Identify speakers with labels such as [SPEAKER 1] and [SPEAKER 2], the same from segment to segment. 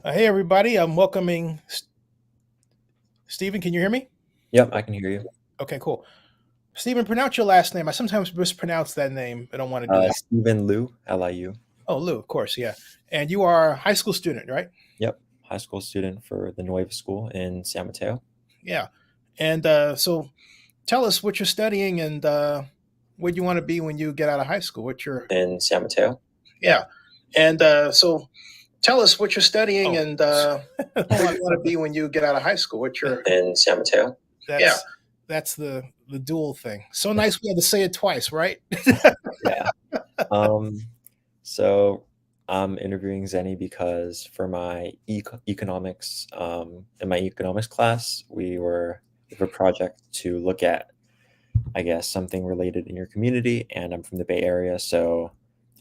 [SPEAKER 1] Hey, everybody. I'm welcoming Stephen. Can you hear me?
[SPEAKER 2] Yep, I can hear you.
[SPEAKER 1] Okay, cool. Stephen, pronounce your last name. I sometimes mispronounce that name. I don't want to do that.
[SPEAKER 2] Stephen Liu, Liu.
[SPEAKER 1] Oh, Lou, of course, yeah. And you are a high school student, right?
[SPEAKER 2] Yep, high school student for the Nueva School in San Mateo.
[SPEAKER 1] Yeah. And so tell us what you're studying and what you want to be when you get out of high school. What your
[SPEAKER 2] In San Mateo.
[SPEAKER 1] Yeah. And so tell us what you're studying and what you want to be when you get out of high school. What your
[SPEAKER 2] In San Mateo.
[SPEAKER 1] that's
[SPEAKER 2] Yeah.
[SPEAKER 1] that's the dual thing. So nice we had to say it twice, right?
[SPEAKER 2] Yeah. Um, so I'm interviewing Zennie because for my economics, in my economics class, we have a project to look at, I guess, something related in your community, and I'm from the Bay Area, so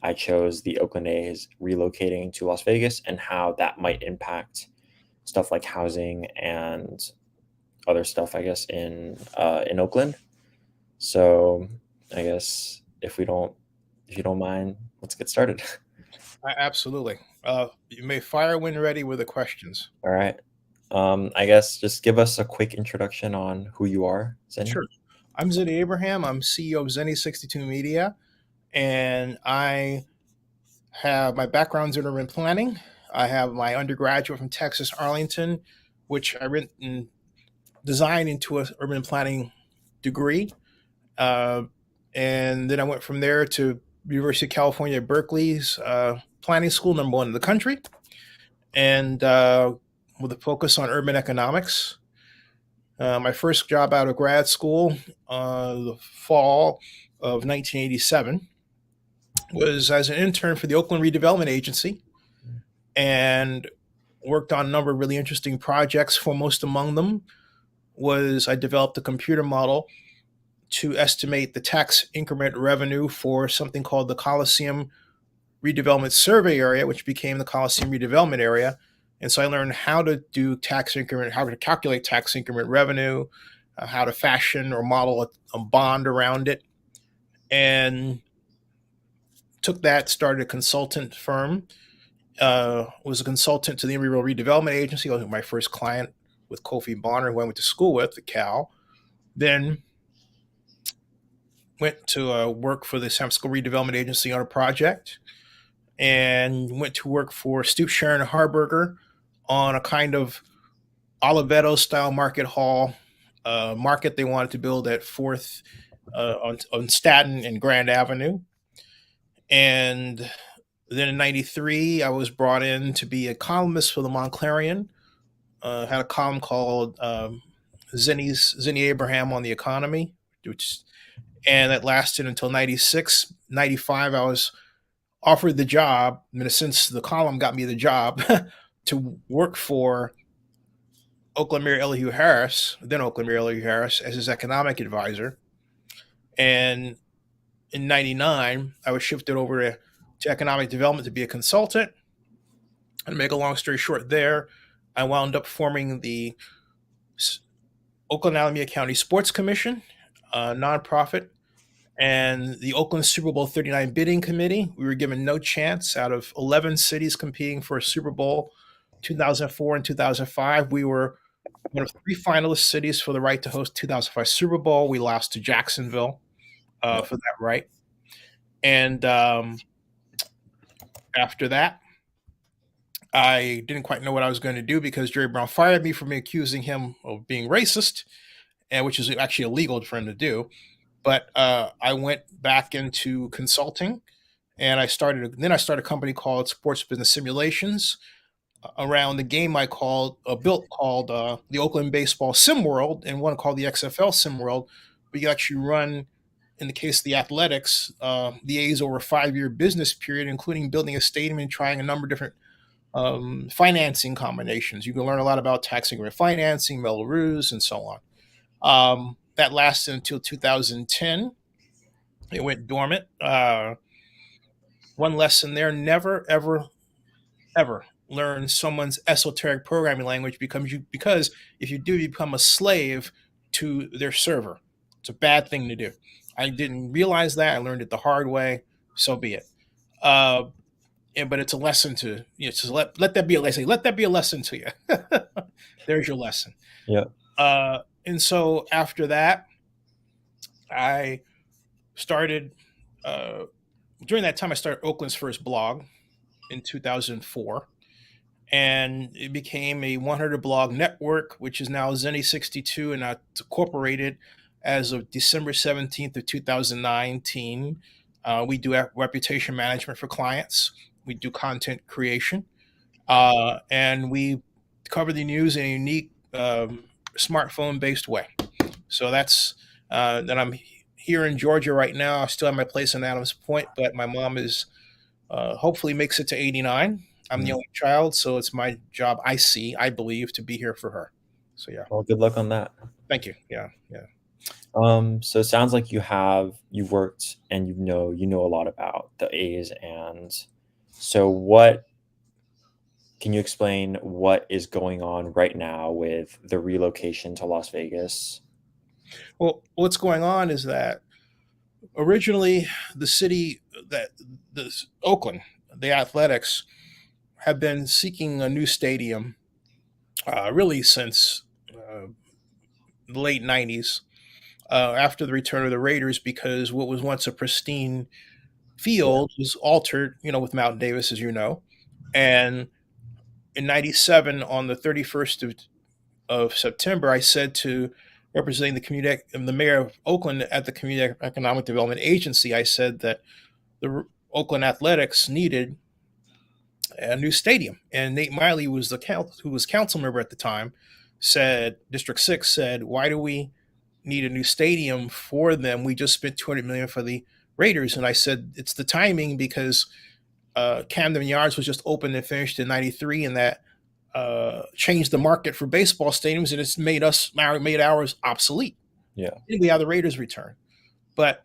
[SPEAKER 2] I chose the Oakland A's relocating to Las Vegas and how that might impact stuff like housing and other stuff, I guess, in Oakland. So I guess if you don't mind, let's get started.
[SPEAKER 1] Absolutely. You may fire when ready with the questions.
[SPEAKER 2] All right. I guess just give us a quick introduction on who you are, Zennie.
[SPEAKER 1] Sure. I'm Zennie Abraham. I'm CEO of Zennie62Media, and I have my background's in urban planning. I have my undergraduate from Texas, Arlington, which I went and designed into an urban planning degree. Uh, and then I went from there to University of California, Berkeley's planning school, number one in the country, and with a focus on urban economics. My first job out of grad school, the fall of 1987, was as an intern for the Oakland Redevelopment Agency, and worked on a number of really interesting projects. Foremost among them was I developed a computer model to estimate the tax increment revenue for something called the Coliseum Redevelopment Survey Area, which became the Coliseum Redevelopment Area. And so I learned how to do tax increment, how to calculate tax increment revenue, how to fashion or model a bond around it, and took that, started a consultant firm, was a consultant to the Embry Road Redevelopment Agency. I was my first client with Kofi Bonner, who I went to school with at Cal. Then went to work for the San Francisco Redevelopment Agency on a project, and went to work for Stoop Sharon Harburger on a kind of Oliveto style market hall market they wanted to build at Fourth on Staten and Grand Avenue. And then in '93, I was brought in to be a columnist for the Montclarian. Had a column called Zennie Abraham on the economy, which and that lasted until '96. '95, I was offered the job. I mean, since the column got me the job to work for Oakland Mayor Elihu Harris, then Oakland Mayor Elihu Harris, as his economic advisor. And in '99, I was shifted over to economic development to be a consultant. And to make a long story short, there, I wound up forming the Oakland Alameda County Sports Commission, a nonprofit, and the Oakland Super Bowl 39 bidding committee. We were given no chance out of 11 cities competing for a Super Bowl 2004 and 2005. We were one of three finalist cities for the right to host 2005 Super Bowl. We lost to Jacksonville for that right. And after that, I didn't quite know what I was going to do because Jerry Brown fired me for me accusing him of being racist, and which is actually illegal for him to do. But I went back into consulting, and I started a company called Sports Business Simulations around the game I built called the Oakland Baseball Sim World, and one called the XFL Sim World. We could actually run, in the case of the athletics, the A's over a 5-year business period, including building a stadium and trying a number of different financing combinations. You can learn a lot about taxing and financing, Melrose, and so on. That lasted until 2010. It went dormant. One lesson there: never, ever, ever learn someone's esoteric programming language because if you do, you become a slave to their server. It's a bad thing to do. I didn't realize that. I learned it the hard way. So be it. and but it's a lesson to just let that be a lesson. Let that be a lesson to you. There's your lesson.
[SPEAKER 2] Yeah.
[SPEAKER 1] And so after that, I started. Uh, During that time, I started Oakland's first blog in 2004, and it became a 100 blog network, which is now Zennie62, and it's incorporated as of December 17th of 2019. We do reputation management for clients. We do content creation, and we cover the news in a unique smartphone-based way. So that's that. I'm here in Georgia right now. I still have my place in Adams Point, but my mom is hopefully makes it to 89. I'm the
[SPEAKER 2] Mm.
[SPEAKER 1] only child, so it's my job. I believe, to be here for her. So yeah,
[SPEAKER 2] Well, good luck on that.
[SPEAKER 1] thank you. Yeah, yeah.
[SPEAKER 2] So it sounds like you worked and you know a lot about the A's, and so what can you explain what is going on right now with the relocation to Las Vegas?
[SPEAKER 1] Well, what's going on is that originally the city that the Oakland, the Athletics, have been seeking a new stadium really since the late '90s. After the return of the Raiders, because what was once a pristine
[SPEAKER 2] Yeah.
[SPEAKER 1] field was altered, with Mountain Davis, as you know. And in '97, on the 31st of September, I said to representing the mayor of Oakland at the Community Economic Development Agency, I said that the Oakland Athletics needed a new stadium. And Nate Miley was who was council member at the time, said District 6 said, "Why do we need a new stadium for them? We just spent 200 million for the Raiders." And I said it's the timing, because Camden Yards was just opened and finished in '93, and that changed the market for baseball stadiums, and it's made ours obsolete.
[SPEAKER 2] Yeah.
[SPEAKER 1] And we have the Raiders return, but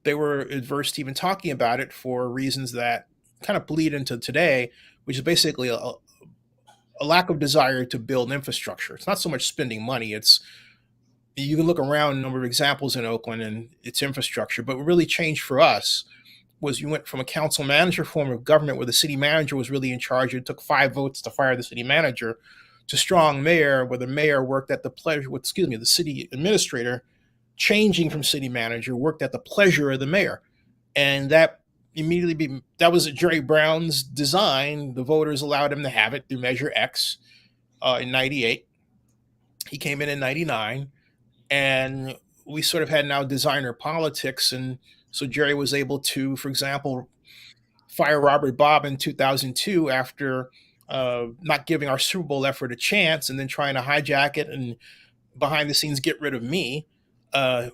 [SPEAKER 1] they were adverse to even talking about it for reasons that kind of bleed into today, which is basically a lack of desire to build infrastructure. It's not so much spending money; it's you can look around a number of examples in Oakland and its infrastructure. But what really changed for us was you went from a council manager form of government where the city manager was really in charge. It took 5 votes to fire the city manager, to strong mayor, where the mayor worked at the pleasure, the city administrator, changing from city manager, worked at the pleasure of the mayor. And that that was Jerry Brown's design. The voters allowed him to have it through Measure X in '98. He came in '99, and we sort of had now designer politics. And so Jerry was able to, for example, fire Robert Bob in 2002 after not giving our Super Bowl effort a chance, and then trying to hijack it and behind the scenes get rid of me,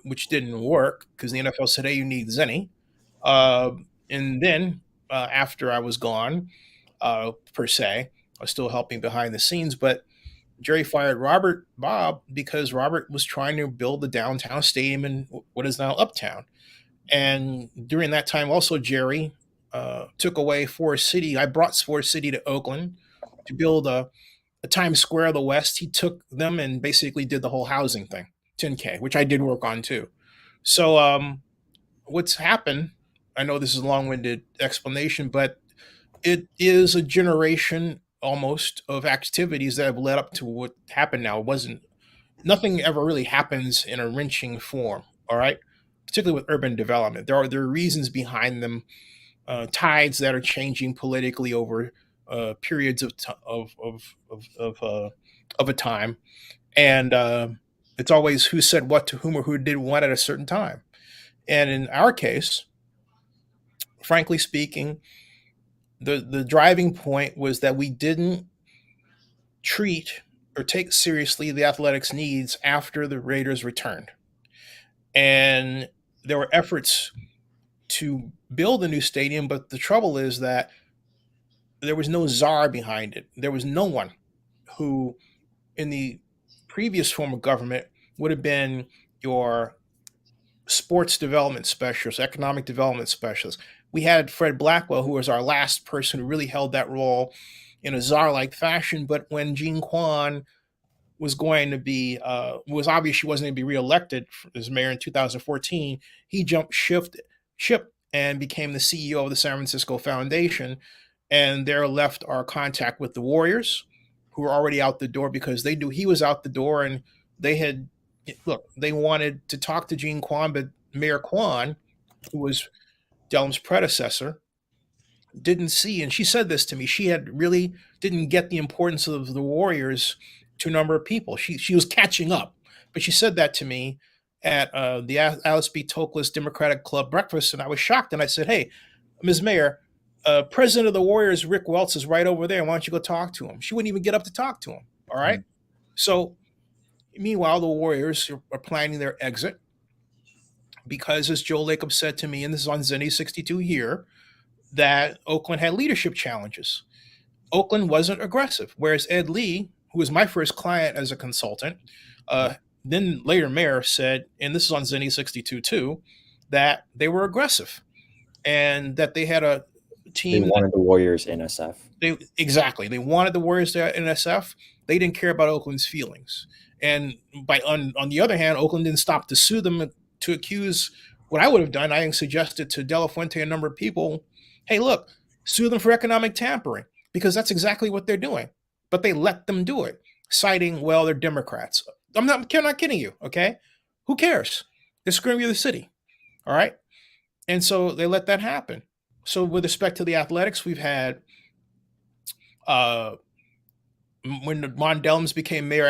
[SPEAKER 1] which didn't work because the NFL said, "Hey, you need Zennie." Uh, and then after I was gone, per se, I was still helping behind the scenes, but Jerry fired Robert Bob because Robert was trying to build the downtown stadium in what is now Uptown. And during that time, also Jerry took away Forest City. I brought Forest City to Oakland to build a Times Square of the West. He took them and basically did the whole housing thing, 10K, which I did work on too. So what's happened? I know this is a long-winded explanation, but it is a generation almost of activities that have led up to what happened now. It wasn't Nothing ever really happens in a wrenching form. All right, particularly with urban development, there are reasons behind them, tides that are changing politically over periods of a time, and it's always who said what to whom or who did what at a certain time. And in our case, frankly speaking, the driving point was that we didn't treat or take seriously the athletics needs after the Raiders returned. And there were efforts to build a new stadium, but the trouble is that there was no czar behind it. There was no one who, in the previous form of government, would have been your sports development specialist, economic development specialist. We had Fred Blackwell, who was our last person who really held that role in a czar-like fashion. But when Gene Kwan was going to be was obvious she wasn't going to be reelected as mayor in 2014, he jumped ship and became the CEO of the San Francisco Foundation, and there left our contact with the Warriors, who were already out the door because they knew he was out the door, and they had look. They wanted to talk to Gene Kwan, but Mayor Kwan, who was Delm's predecessor, didn't see. And she said this to me. She had really didn't get the importance of the Warriors to a number of people. She was catching up, but she said that to me at the Alice B. Toklas Democratic Club breakfast, and I was shocked. And I said, "Hey, Ms. Mayor, President of the Warriors, Rick Welts, is right over there. Why don't you go talk to him?" She wouldn't even get up to talk to him. All right.
[SPEAKER 2] Mm.
[SPEAKER 1] So meanwhile, the Warriors are planning their exit because, as Joe Lacob said to me, and this is on Zennie62 here, that Oakland had leadership challenges. Oakland wasn't aggressive, whereas Ed Lee, who was my first client as a consultant, then later mayor, said, and this is on Zennie62 too, that they were aggressive and that they had a
[SPEAKER 2] They
[SPEAKER 1] team.
[SPEAKER 2] wanted the Warriors in SF.
[SPEAKER 1] They wanted the Warriors to NSF. They didn't care about Oakland's feelings. And on the other hand, Oakland didn't stop to sue them to accuse what I would have done. I suggested to De La Fuente and a number of people, hey, look, sue them for economic tampering, because that's exactly what they're doing. But they let them do it, citing, well, they're Democrats. I'm not kidding you, okay? Who cares? They're screwing with the city, all right? And so they let that happen. So with respect to the athletics, we've had when Ron Dellums became mayor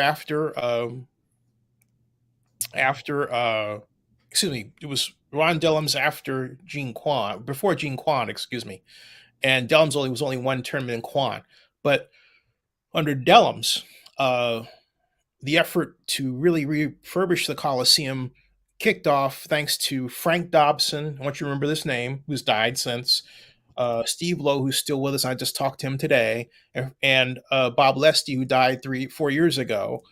[SPEAKER 1] excuse me, it was Ron Dellums after Gene Kwan, before Gene Kwan, excuse me. And Dellums was only one term in Kwan. But under Dellums, the effort to really refurbish the Coliseum kicked off thanks to Frank Dobson. I want you to remember this name, who's died since. Steve Lowe, who's still with us. I just talked to him today, and Bob Lesty, who died 4 years ago.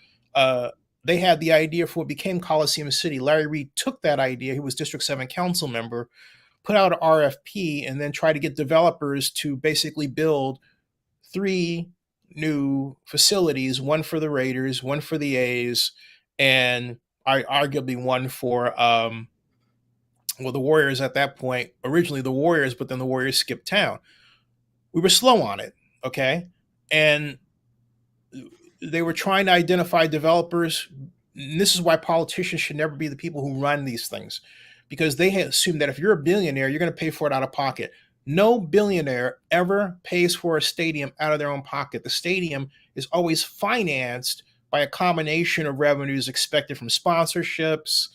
[SPEAKER 1] They had the idea for what became Coliseum City. Larry Reed took that idea. He was District 7 council member, put out an RFP, and then tried to get developers to basically build 3 new facilities, one for the Raiders, one for the A's, and arguably one for the Warriors at that point. Originally the Warriors, but then the Warriors skipped town. We were slow on it, okay? And they were trying to identify developers. And this is why politicians should never be the people who run these things, because they assume that if you're a billionaire, you're going to pay for it out of pocket. No billionaire ever pays for a stadium out of their own pocket. The stadium is always financed by a combination of revenues expected from sponsorships,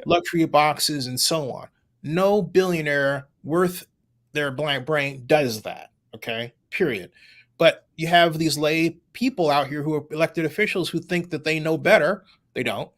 [SPEAKER 1] luxury boxes, and so on. No billionaire worth their blank brain does that, okay? Period. But you have these lay people out here who are elected officials who think that they know better. They don't.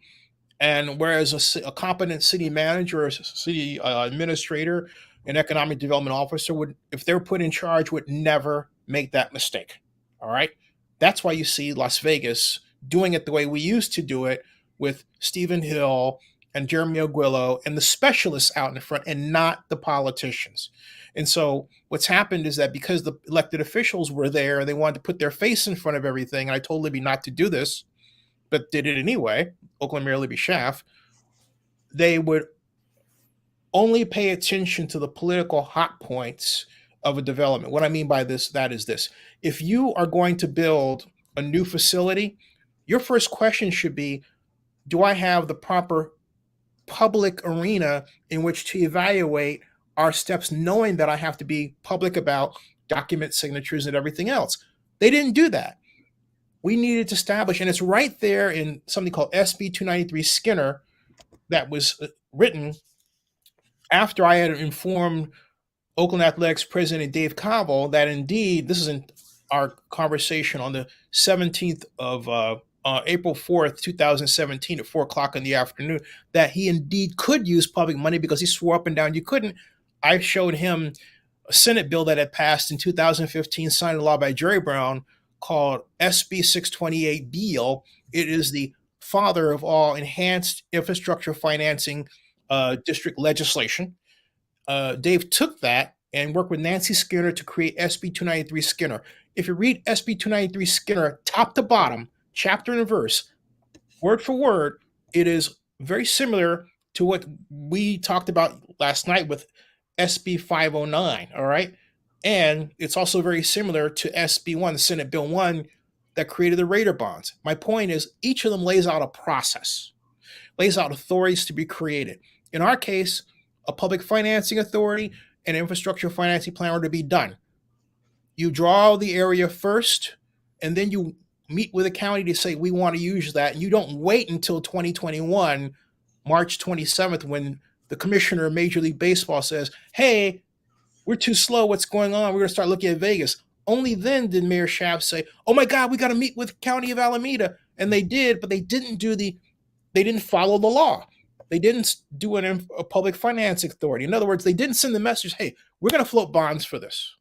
[SPEAKER 1] And whereas a competent city manager or city administrator, an economic development officer would, if they're put in charge, would never make that mistake. All right. That's why you see Las Vegas doing it the way we used to do it, with Stephen Hill and Jeremy Aguilo and the specialists out in the front, and not the politicians. And so what's happened is that because the elected officials were there, they wanted to put their face in front of everything. And I told Libby not to do this, but did it anyway. Oakland Mayor Libby Schaaf. They would only pay attention to the political hot points of a development. What I mean by that is this. If you are going to build a new facility, your first question should be, do I have the proper public arena in which to evaluate our steps, knowing that I have to be public about document signatures and everything else? They didn't do that. We needed to establish, and it's right there in something called SB 293 Skinner that was written after I had informed Oakland Athletics President Dave Cavell that indeed, this is in our conversation on the 17th of April 4th, 2017 at 4 o'clock in the afternoon, that he indeed could use public money because he swore up and down you couldn't. I showed him a Senate bill that had passed in 2015, signed into law by Jerry Brown, called SB 628 Beal. It is the father of all enhanced infrastructure financing district legislation. Dave took that and worked with Nancy Skinner to create SB 293 Skinner. If you read SB 293 Skinner top to bottom, chapter and verse, word for word, it is very similar to what we talked about last night with SB 509, all right? And it's also very similar to SB1, Senate Bill 1, that created the Raider bonds. My point is, each of them lays out a process, lays out authorities to be created. In our case, a public financing authority and infrastructure financing plan are to be done. You draw the area first, and then you meet with the county to say, we want to use that. And you don't wait until 2021, March 27th, when the commissioner of Major League Baseball says, hey, we're too slow. What's going on? We're going to start looking at Vegas. Only then did Mayor Schaaf say, oh my God, we got to meet with County of Alameda. And they did, but they didn't follow the law. They didn't do a public financing authority. In other words, they didn't send the message, hey, we're going to float bonds for this.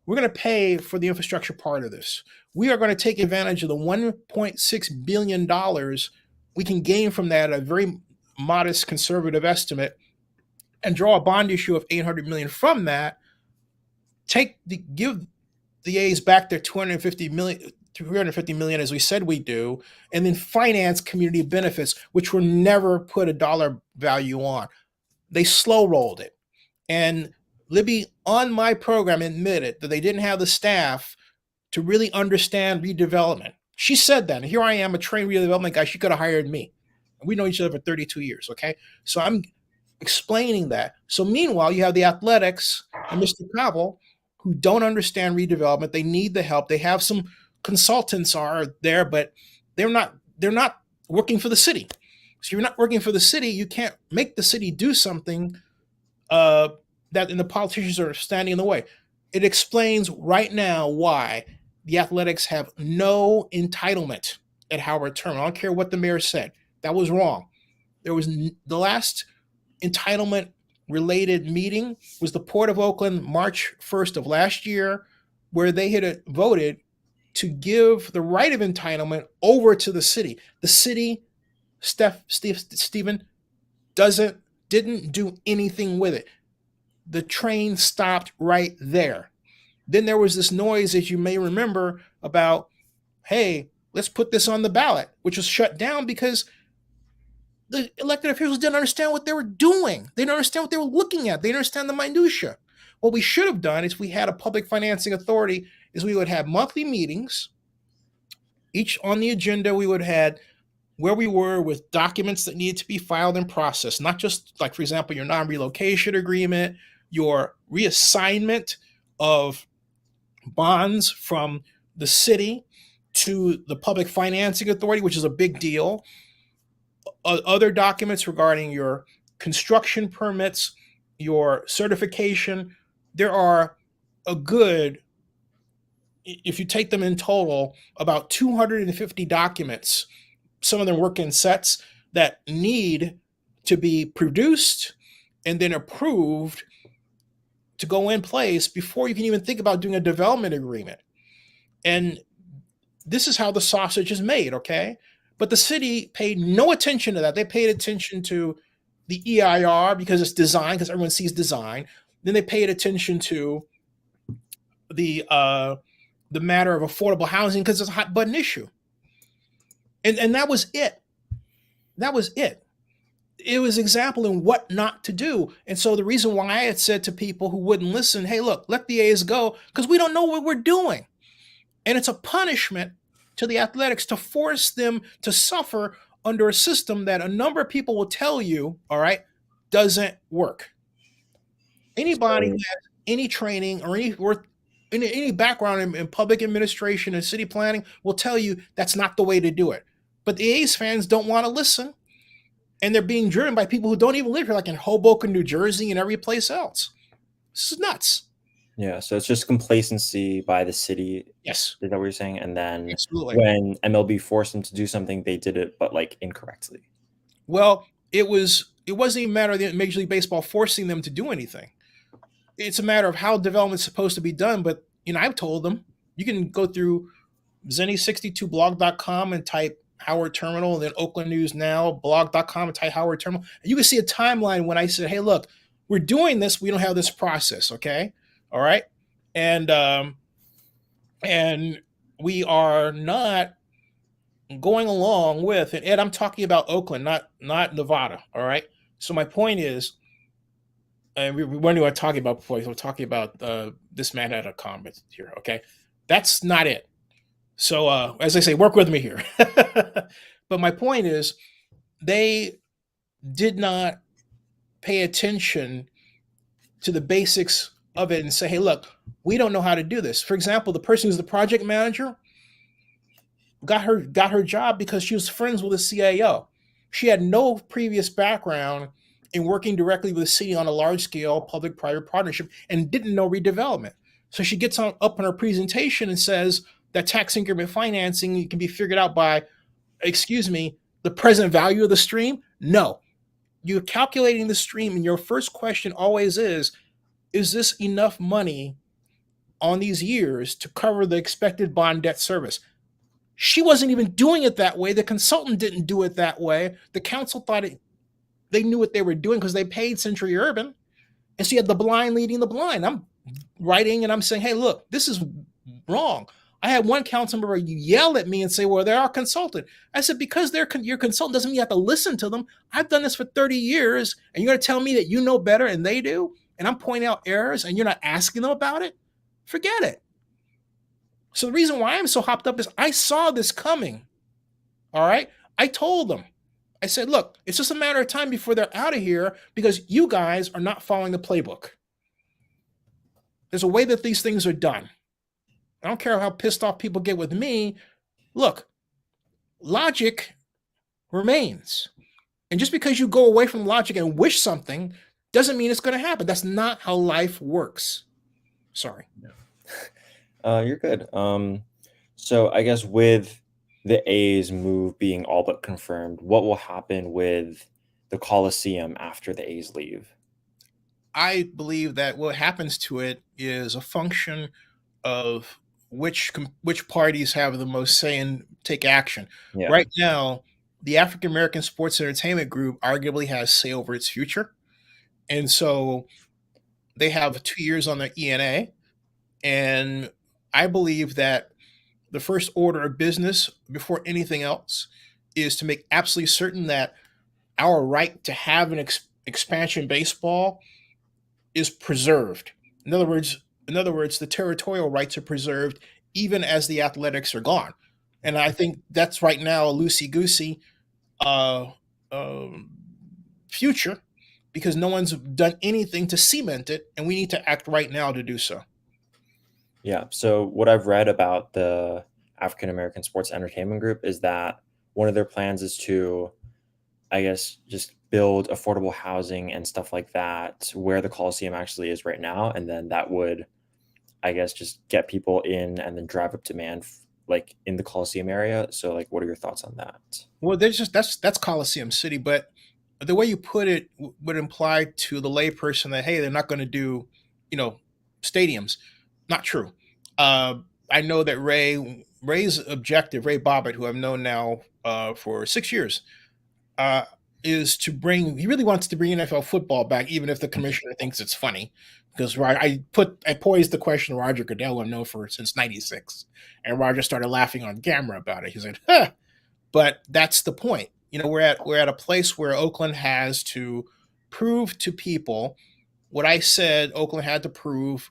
[SPEAKER 1] We're going to pay for the infrastructure part of this. We are going to take advantage of the $1.6 billion we can gain from that, a very modest conservative estimate, and draw a bond issue of $800 million from that. Give the A's back their $250 million, as we said we do, and then finance community benefits, which were never put a dollar value on. They slow rolled it. And Libby, on my program, admitted that they didn't have the staff to really understand redevelopment. She said that. And here I am, a trained redevelopment guy. She could have hired me. We know each other for 32 years, okay? So I'm explaining that. So meanwhile, you have the Athletics and Mr. Cobble who don't understand redevelopment. They need the help. They have some consultants are there, but they're not working for the city. So you're not working for the city. You can't make the city do something that and the politicians are standing in the way. It explains right now why the Athletics have no entitlement at Howard Terminal. I don't care what the mayor said. That was wrong. There was the last entitlement related meeting was the Port of Oakland, March 1st of last year, where they had voted to give the right of entitlement over to the city. The city, Stephen, didn't do anything with it. The train stopped right there. Then there was this noise, as you may remember, about, hey, let's put this on the ballot, which was shut down because the elected officials didn't understand what they were doing. They didn't understand what they were looking at. They didn't understand the minutia. What we should have done is we had a public financing authority is we would have monthly meetings. Each on the agenda, we would have where we were with documents that needed to be filed and processed, not just like, for example, your non-relocation agreement, your reassignment of bonds from the city to the public financing authority, which is a big deal. Other documents regarding your construction permits, your certification. There are a good, if you take them in total, about 250 documents. Some of them work in sets that need to be produced and then approved to go in place before you can even think about doing a development agreement. And this is how the sausage is made, okay? But the city paid no attention to that. They paid attention to the EIR because it's design, because everyone sees design. Then they paid attention to the matter of affordable housing because it's a hot button issue. And that was it. That was it. It was example in what not to do. And so the reason why I had said to people who wouldn't listen, hey, look, let the A's go, because we don't know what we're doing. And it's a punishment to the Athletics to force them to suffer under a system that a number of people will tell you, all right, doesn't work. Anybody who has any training or any background in public administration and city planning will tell you that's not the way to do it. But the A's fans don't want to listen. And they're being driven by people who don't even live here, like in Hoboken, New Jersey, and every place else. This is nuts.
[SPEAKER 2] Yeah, so it's just complacency by the city.
[SPEAKER 1] Yes.
[SPEAKER 2] Is that what you're saying? And then
[SPEAKER 1] Absolutely.
[SPEAKER 2] when MLB forced them to do something, they did it, but like incorrectly.
[SPEAKER 1] Well, it wasn't even a matter of Major League Baseball forcing them to do anything. It's a matter of how development's supposed to be done. But I've told them, you can go through Zennie62blog.com and type Howard Terminal, and then Oakland News Now blog.com and type Howard Terminal. And you can see a timeline when I said, hey, look, we're doing this. We don't have this process. Okay. All right. And we are not going along with, and Ed, I'm talking about Oakland, not Nevada. All right. So my point is, and we weren't even talking about before. We're talking about this man had a comment here. Okay, that's not it. So as I say, work with me here. But my point is, they did not pay attention to the basics of it and say, hey, look, we don't know how to do this. For example, the person who's the project manager got her job because she was friends with the CAO. She had no previous background in working directly with the city on a large scale public private partnership and didn't know redevelopment. So she gets up in her presentation and says that tax increment financing can be figured out by, excuse me, the present value of the stream. No, you're calculating the stream, and your first question always is this enough money on these years to cover the expected bond debt service? She wasn't even doing it that way. The consultant didn't do it that way. The council thought they knew what they were doing because they paid Century Urban. And so you had the blind leading the blind. I'm writing and I'm saying, hey, look, this is wrong. I had one council member yell at me and say, well, they're our consultant. I said, because they're your consultant doesn't mean you have to listen to them. I've done this for 30 years, and you're going to tell me that you know better and they do? And I'm pointing out errors and you're not asking them about it? Forget it. So the reason why I'm so hopped up is I saw this coming. All right. I told them, I said, look, it's just a matter of time before they're out of here because you guys are not following the playbook. There's a way that these things are done. I don't care how pissed off people get with me. Look, logic remains. And just because you go away from logic and wish something doesn't mean it's going to happen. That's not how life works. Sorry.
[SPEAKER 2] You're good. So I guess with the A's move being all but confirmed, what will happen with the Coliseum after the A's leave?
[SPEAKER 1] I believe that what happens to it is a function of which parties have the most say and take action.
[SPEAKER 2] Yeah.
[SPEAKER 1] Right now, the African American Sports Entertainment Group arguably has say over its future, and so they have 2 years on their ENA. And I believe that the first order of business before anything else is to make absolutely certain that our right to have an expansion baseball is preserved. In other words, the territorial rights are preserved even as the athletics are gone. And I think that's right now a loosey goosey uh, future because no one's done anything to cement it, and we need to act right now to do so.
[SPEAKER 2] Yeah. So what I've read about the African American Sports Entertainment Group is that one of their plans is to, I guess, just build affordable housing and stuff like that where the Coliseum actually is right now. And then that would, I guess, just get people in and then drive up demand like in the Coliseum area. So like, what are your thoughts on that?
[SPEAKER 1] Well, there's just that's Coliseum City, but the way you put it would imply to the layperson that hey, they're not going to do, you know, stadiums. Not true. I know that Ray's objective, Ray Bobbitt, who I've known now for 6 years, uh, is to bring. He really wants to bring NFL football back, even if the commissioner thinks it's funny. Because I posed the question to Roger Goodell, I've known for since '96, and Roger started laughing on camera about it. He said, "Huh." But that's the point. You know, we're at a place where Oakland has to prove to people what I said Oakland had to prove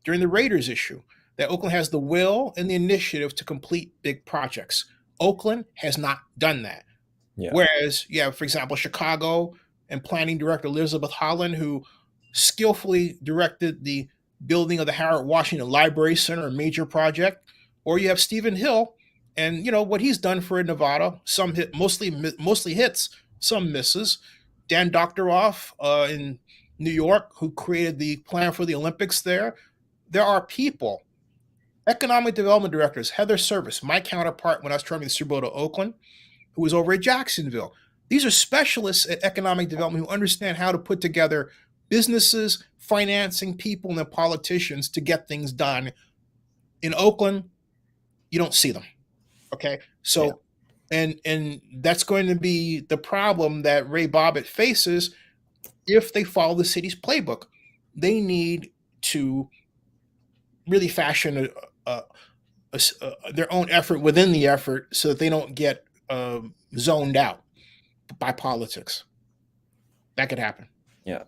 [SPEAKER 1] during the Raiders issue, that Oakland has the will and the initiative to complete big projects. Oakland has not done that.
[SPEAKER 2] Yeah.
[SPEAKER 1] Whereas you have, for example, Chicago and planning director Elizabeth Holland, who skillfully directed the building of the Howard Washington Library Center, a major project. Or you have Stephen Hill, and you know what he's done for Nevada. Some hit, mostly hits, some misses. Dan Doctoroff in New York, who created the plan for the Olympics there. There are people, economic development directors, Heather Service, my counterpart when I was traveling the Super Bowl to Oakland, who was over at Jacksonville. These are specialists at economic development who understand how to put together businesses, financing people, and politicians to get things done. In Oakland, you don't see them. Okay, so and that's going to be the problem that Ray Bobbitt faces if they follow the city's playbook. They need to really fashion their own effort within the effort so that they don't get zoned out by politics. That could happen.
[SPEAKER 2] Yeah.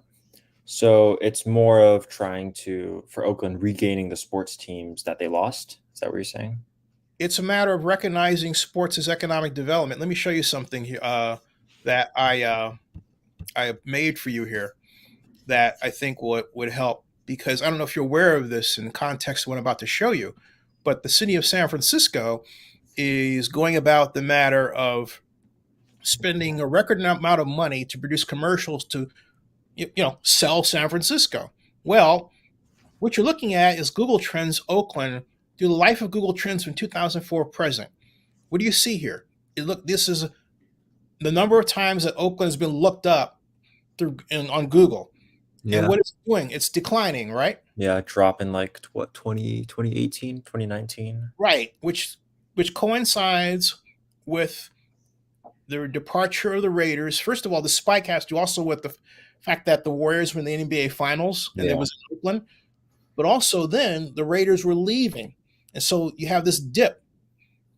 [SPEAKER 2] So it's more of trying for Oakland regaining the sports teams that they lost. Is that what you're saying?
[SPEAKER 1] It's a matter of recognizing sports as economic development. Let me show you something here that I made for you here that I think would help, because I don't know if you're aware of this in context of what I'm about to show you, but the city of San Francisco is going about the matter of spending a record amount of money to produce commercials to sell San Francisco. Well, what you're looking at is Google Trends Oakland through the life of Google Trends from 2004 present. What do you see here? This is the number of times that Oakland has been looked up on Google. And
[SPEAKER 2] Yeah.
[SPEAKER 1] what it's doing, it's declining, right?
[SPEAKER 2] Yeah, drop in like what 2018, 2019.
[SPEAKER 1] Right, which coincides with the departure of the Raiders. First of all, the spike has to do also with the fact that the Warriors were in the NBA Finals and it
[SPEAKER 2] Yeah.
[SPEAKER 1] was in Oakland, but also then the Raiders were leaving, and so you have this dip,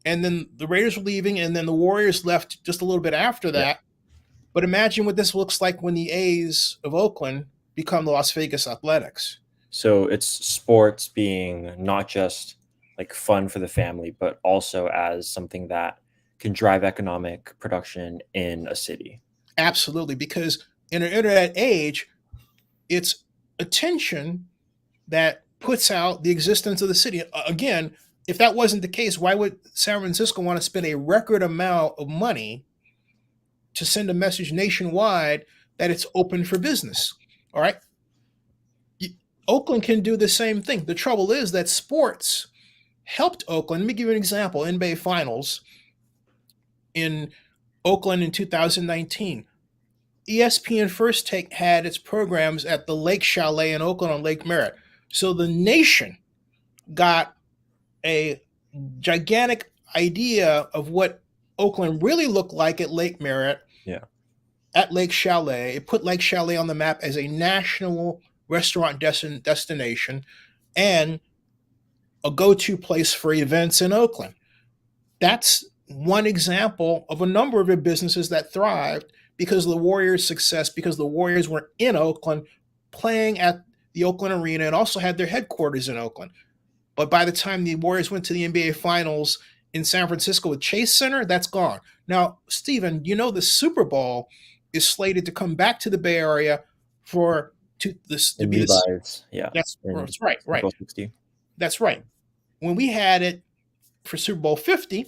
[SPEAKER 1] and then the Raiders were leaving, and then the Warriors left just a little bit after
[SPEAKER 2] Yeah.
[SPEAKER 1] that. But imagine what this looks like when the A's of Oakland become the Las Vegas Athletics.
[SPEAKER 2] So it's sports being not just like fun for the family, but also as something that can drive economic production in a city.
[SPEAKER 1] Absolutely, because in an internet age, it's attention that puts out the existence of the city. Again, if that wasn't the case, why would San Francisco want to spend a record amount of money to send a message nationwide that it's open for business? All right. Oakland can do the same thing. The trouble is that sports helped Oakland. Let me give you an example. NBA Finals in Oakland in 2019. ESPN First Take had its programs at the Lake Chalet in Oakland on Lake Merritt. So the nation got a gigantic idea of what Oakland really looked like at Lake Merritt,
[SPEAKER 2] Yeah.
[SPEAKER 1] at Lake Chalet. It put Lake Chalet on the map as a national restaurant destination and a go-to place for events in Oakland. That's one example of a number of businesses that thrived because of the Warriors' success, because the Warriors were in Oakland playing at the Oakland Arena and also had their headquarters in Oakland. But by the time the Warriors went to the NBA Finals in San Francisco with Chase Center, that's gone. Now, Stephen, the Super Bowl is slated to come back to the Bay Area for to this to
[SPEAKER 2] In
[SPEAKER 1] be this.
[SPEAKER 2] Levi's, yeah.
[SPEAKER 1] That's
[SPEAKER 2] In
[SPEAKER 1] right,
[SPEAKER 2] Super
[SPEAKER 1] right.
[SPEAKER 2] Bowl 60.
[SPEAKER 1] That's right. When we had it for Super Bowl 50,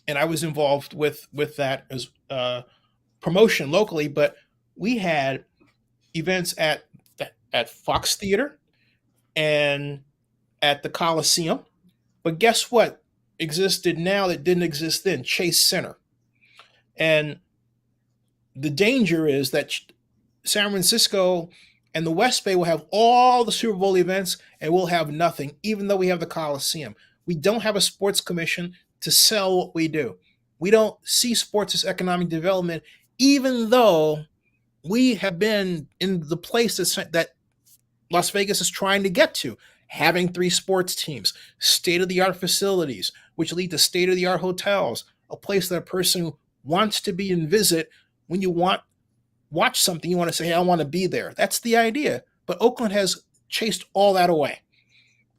[SPEAKER 1] and I was involved with that as promotion locally, but we had events at Fox Theater and at the Coliseum. But guess what existed now that didn't exist then? Chase Center. And the danger is that San Francisco and the West Bay will have all the Super Bowl events and we'll have nothing, even though we have the Coliseum. We don't have a sports commission to sell what we do. We don't see sports as economic development, even though we have been in the place that Las Vegas is trying to get to, having 3 sports teams, state-of-the-art facilities, which lead to state-of-the-art hotels, a place that a person wants to be and visit. When you watch something, you want to say, hey, I want to be there. That's the idea. But Oakland has chased all that away.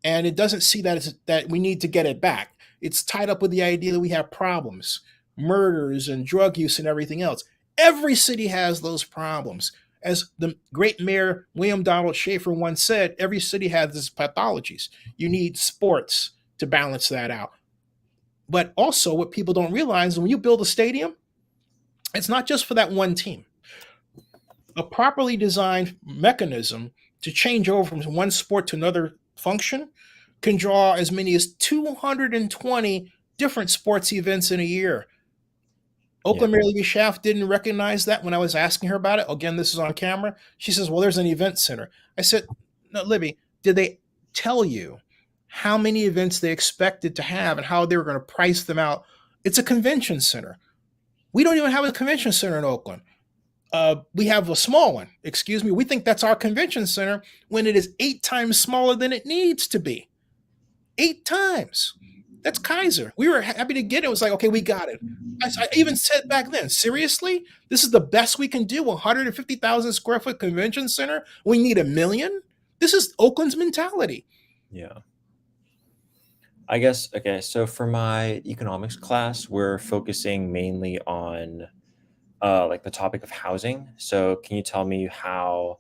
[SPEAKER 1] And it doesn't see that we need to get it back. It's tied up with the idea that we have problems, murders and drug use and everything else. Every city has those problems. As the great mayor William Donald Schaefer once said, every city has its pathologies. You need sports to balance that out. But also, what people don't realize, when you build a stadium, it's not just for that one team. A properly designed mechanism to change over from one sport to another function can draw as many as 220 different sports events in a year. Oakland Mayor Libby Schaaf didn't recognize that when I was asking her about it. Again, this is on camera. She says, well, there's an event center. I said, no, Libby, did they tell you how many events they expected to have and how they were going to price them out? It's a convention center. We don't even have a convention center in Oakland. We have a small one. Excuse me. We think that's our convention center when it is 8 times smaller than it needs to be. 8 times. That's Kaiser. We were happy to get it. It was like, okay, we got it. I even said back then, seriously, this is the best we can do. 150,000 square foot convention center. We need 1 million. This is Oakland's mentality.
[SPEAKER 2] Yeah. I guess, okay, so for my economics class, we're focusing mainly on like the topic of housing. So can you tell me how,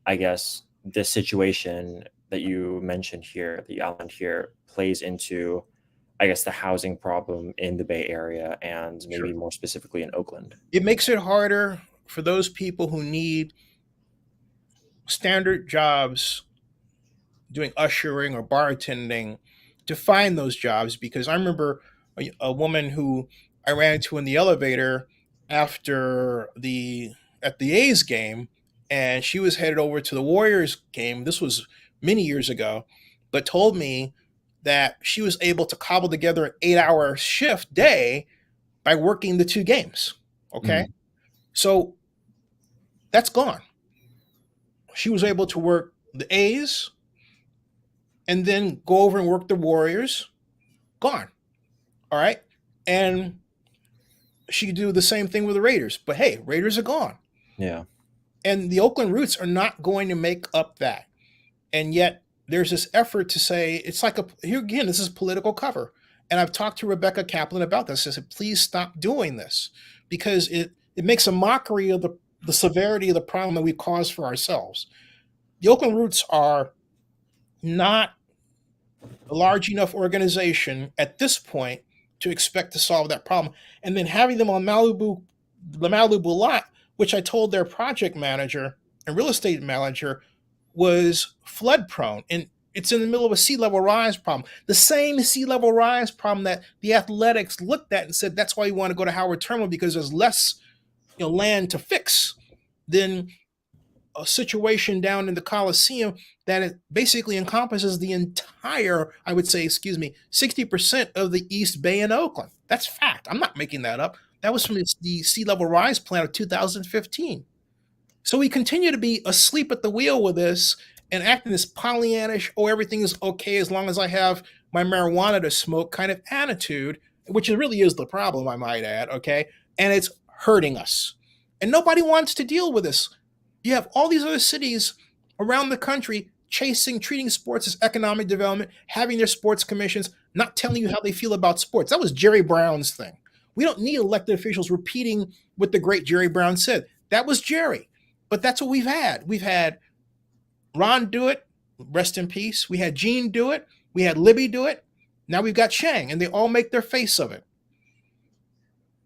[SPEAKER 2] I guess, this situation that you mentioned here, the island here, plays into, I guess, the housing problem in the Bay Area and maybe
[SPEAKER 1] Sure.
[SPEAKER 2] more specifically in Oakland?
[SPEAKER 1] It makes it harder for those people who need standard jobs doing ushering or bartending to find those jobs, because I remember a woman who I ran into in the elevator after the at the A's game, and she was headed over to the Warriors game. This was many years ago, but told me that she was able to cobble together an 8-hour shift day by working the two games. Okay,
[SPEAKER 2] Mm,
[SPEAKER 1] so that's gone. She was able to work the A's and then go over and work the Warriors. Gone. All right. And she could do the same thing with the Raiders. But hey, Raiders are gone.
[SPEAKER 2] yeah.
[SPEAKER 1] And the Oakland Roots are not going to make up that. And yet there's this effort to say, it's like here again, this is political cover. And I've talked to Rebecca Kaplan about this. I said, please stop doing this, because it makes a mockery of the severity of the problem that we caused for ourselves. The Oakland Roots are not a large enough organization at this point to expect to solve that problem. And then having them on the Malibu lot, which I told their project manager and real estate manager was flood prone. And it's in the middle of a sea level rise problem. The same sea level rise problem that the Athletics looked at and said, that's why you want to go to Howard Terminal, because there's less land to fix than a situation down in the Coliseum that it basically encompasses the entire, I would say, 60% of the East Bay in Oakland. That's fact. I'm not making that up. That was from the sea level rise plan of 2015. So we continue to be asleep at the wheel with this and acting this Pollyannish, oh, everything is okay as long as I have my marijuana to smoke kind of attitude, which really is the problem, I might add, okay? And it's hurting us. And nobody wants to deal with this. You have all these other cities around the country treating sports as economic development, having their sports commissions, not telling you how they feel about sports. That was Jerry Brown's thing. We don't need elected officials repeating what the great Jerry Brown said. That was Jerry. But that's what we've had. We've had Ron do it, rest in peace. We had Gene do it. We had Libby do it. Now we've got Chang, and they all make their face of it.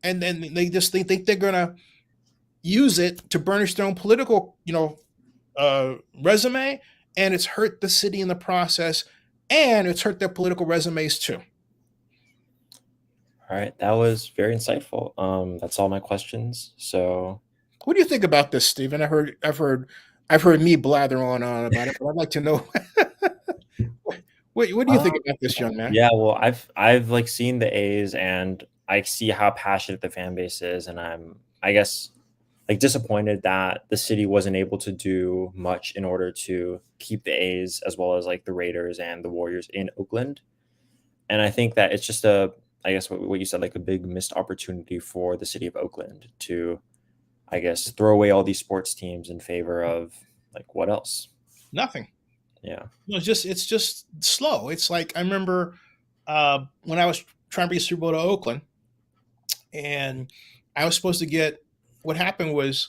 [SPEAKER 1] And then they just think they're going to use it to burnish their own political, resume, and it's hurt the city in the process, and it's hurt their political resumes too.
[SPEAKER 2] All right, that was very insightful. That's all my questions. So,
[SPEAKER 1] What do you think about this, Stephen? I've heard me blather on about it, but I'd like to know what do you think
[SPEAKER 2] um,
[SPEAKER 1] about this, young man?
[SPEAKER 2] yeah, well, I've like seen the A's and I see how passionate the fan base is, and I guess like disappointed that the city wasn't able to do much in order to keep the A's as well as like the Raiders and the Warriors in Oakland. And I think that it's just I guess what you said, like a big missed opportunity for the city of Oakland to, I guess, throw away all these sports teams in favor of like what else?
[SPEAKER 1] Nothing.
[SPEAKER 2] Yeah.
[SPEAKER 1] No, it's just slow. It's like I remember when I was trying to bring Super Bowl to Oakland, and I was supposed to get. What happened was,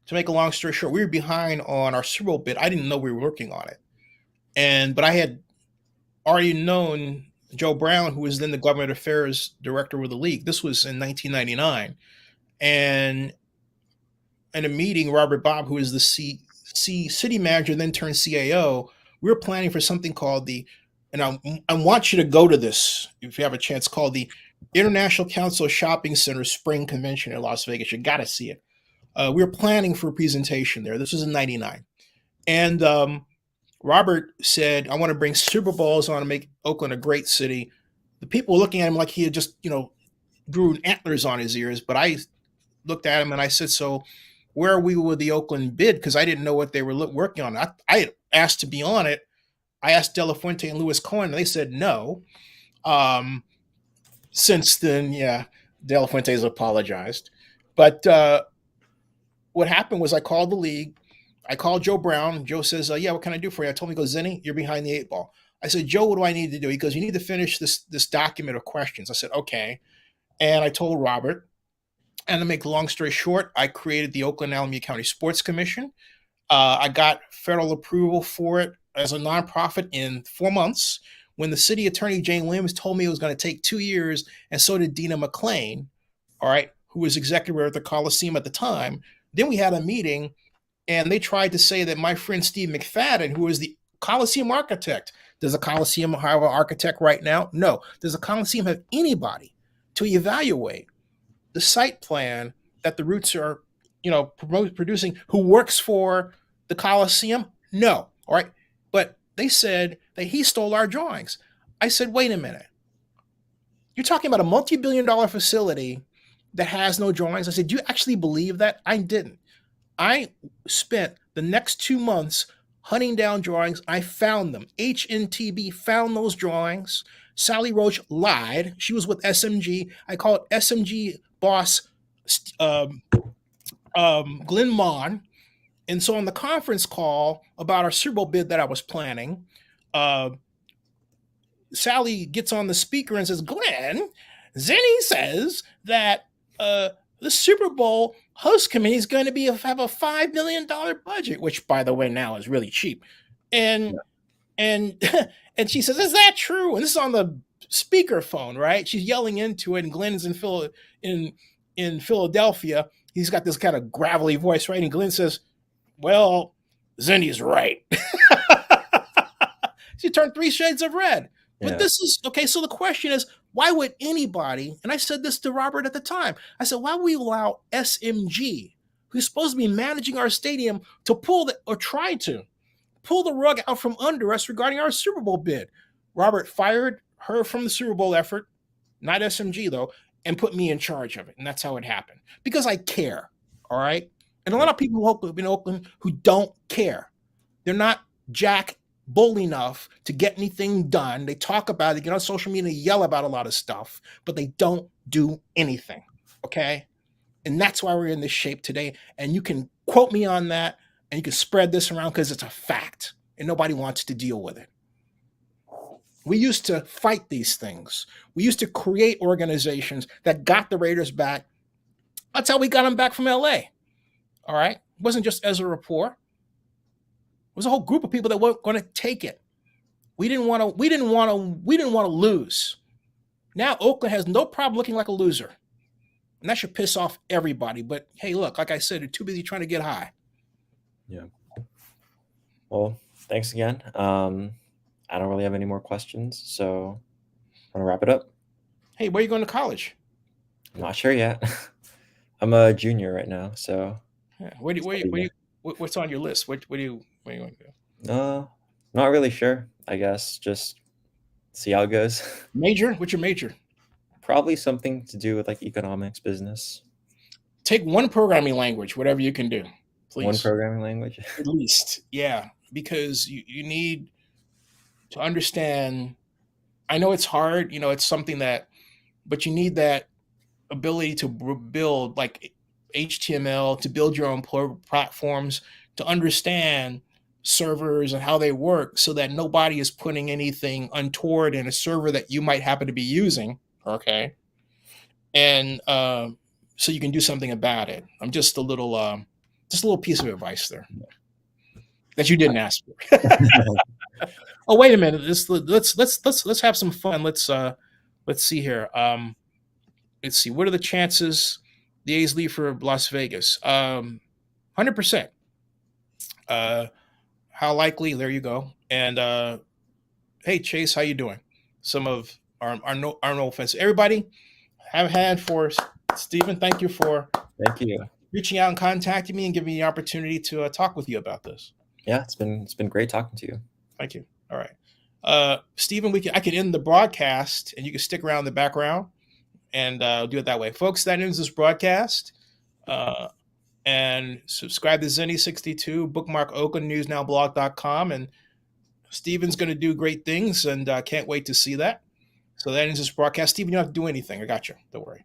[SPEAKER 1] to make a long story short, we were behind on our Super Bowl bid. I didn't know we were working on it, but I had already known Joe Brown, who was then the government affairs director of the league. This was in 1999, and in a meeting, Robert Bob, who is the city manager, then turned CAO, we were planning for something called and I want you to go to this if you have a chance, called the International Council of Shopping Centers Spring Convention in Las Vegas. You got to see it. We were planning for a presentation there. This was in 99. And Robert said, I want to bring Super Bowls. I want to make Oakland a great city. The people were looking at him like he had just, grew antlers on his ears. But I looked at him and I said, so where are we with the Oakland bid? Because I didn't know what they were working on. I had asked to be on it. I asked De La Fuente and Louis Cohen, and they said no. Since then, yeah, De La Fuente's apologized. But what happened was I called the league. I called Joe Brown. Joe says, "Yeah, what can I do for you?" I told him, "He goes, Zennie, you're behind the eight ball." I said, "Joe, what do I need to do?" He goes, "You need to finish this document of questions." I said, "Okay." And I told Robert. And to make the long story short, I created the Oakland Alameda County Sports Commission. I got federal approval for it as a nonprofit in 4 months. When the city attorney, Jane Williams, told me it was going to take 2 years, and so did Dina McClain, all right, who was executive at the Coliseum at the time. Then we had a meeting, and they tried to say that my friend Steve McFadden, who is the Coliseum architect, does the Coliseum have an architect right now? No. Does the Coliseum have anybody to evaluate the site plan that the Roots are, producing, who works for the Coliseum? No. All right. But they said that he stole our drawings. I said, wait a minute. You're talking about a multi-billion-dollar facility that has no drawings? I said, do you actually believe that? I didn't. I spent the next 2 months hunting down drawings. I found them. HNTB found those drawings. Sally Roach lied. She was with SMG. I call it SMG boss Glenn Mon. And so on the conference call about our Super Bowl bid that I was planning, Sally gets on the speaker and says, Glenn, Zennie says that the Super Bowl host committee is going to have a $5 million budget, which, by the way, now is really cheap. And and and she says, is that true? And this is on the speakerphone, right? She's yelling into it, and Glenn's in Philadelphia. He's got this kind of gravelly voice, right? And Glenn says, well, Zennie's right. She turned 3 shades of red. But this is okay. So the question is, why would anybody, and I said this to Robert at the time, I said, why would we allow SMG, who's supposed to be managing our stadium, to try to pull the rug out from under us regarding our Super Bowl bid? Robert fired her from the Super Bowl effort, not SMG though, and put me in charge of it. And that's how it happened. Because I care. All right. And a lot of people in Oakland who don't care. They're not jack bull enough to get anything done. They talk about it, get on social media, yell about a lot of stuff, but they don't do anything. Okay. And that's why we're in this shape today. And you can quote me on that, and you can spread this around because it's a fact and nobody wants to deal with it. We used to fight these things. We used to create organizations that got the Raiders back. That's how we got them back from LA. All right. It wasn't just Ezra Rapport. It was a whole group of people that weren't going to take it. We didn't want to lose. Now Oakland has no problem looking like a loser. And that should piss off everybody. But hey, look, like I said, they're too busy trying to get high.
[SPEAKER 2] Yeah. Well, thanks again. I don't really have any more questions, so I'm gonna wrap it up.
[SPEAKER 1] Hey, where are you going to college?
[SPEAKER 2] I'm not sure yet. I'm a junior right now, so.
[SPEAKER 1] Yeah. What's on your list? Where are you going to
[SPEAKER 2] go? Not really sure. I guess just see how it goes.
[SPEAKER 1] Major? What's your major?
[SPEAKER 2] Probably something to do with like economics, business.
[SPEAKER 1] Take one programming language, whatever you can do, please.
[SPEAKER 2] One programming language?
[SPEAKER 1] At least, yeah, because you need to understand. I know it's hard, it's something but you need that ability to build like HTML, to build your own platforms, to understand servers and how they work so that nobody is putting anything untoward in a server that you might happen to be using. Okay. And so you can do something about it. I'm just a little piece of advice there that you didn't ask for. Oh, wait a minute. Let's have some fun. Let's see here. Let's see. What are the chances the A's leave for Las Vegas? 100%. How likely? There you go. And hey, Chase, how you doing? Some of our no offense. Everybody, have a hand for Stephen. Thank you for reaching out and contacting me and giving me the opportunity to talk with you about this.
[SPEAKER 2] Yeah, it's been great talking to you.
[SPEAKER 1] Thank you. All right. Stephen, I can end the broadcast and you can stick around in the background and do it that way. Folks, that ends this broadcast. And subscribe to Zennie62, bookmark OaklandNewsNowBlog.com, and Stephen's going to do great things, and can't wait to see that. So that ends this broadcast. Steven, you don't have to do anything. I got you. Don't worry.